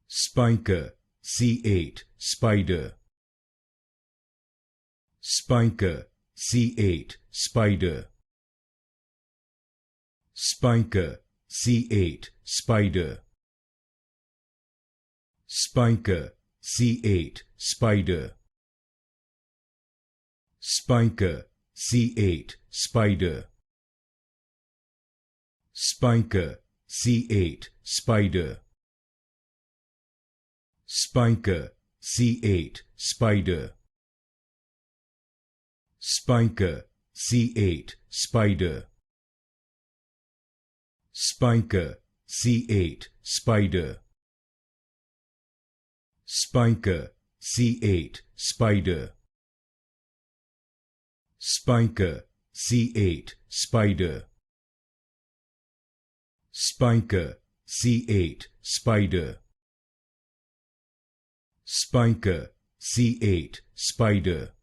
Spyker C8 Spyder. Spyker C8 Spyder. Spyker C8 Spyder. Spyker C8 Spyder. Spyker C8 Spyder. Spyker C8 Spyder. Spyker C8 Spyder. Spyker C8 Spyder. Spyker C8 Spyder. Spyker C8 Spyder. Spyker C8 Spyder. Spyker C8 Spyder. Spyker C8 Spyder.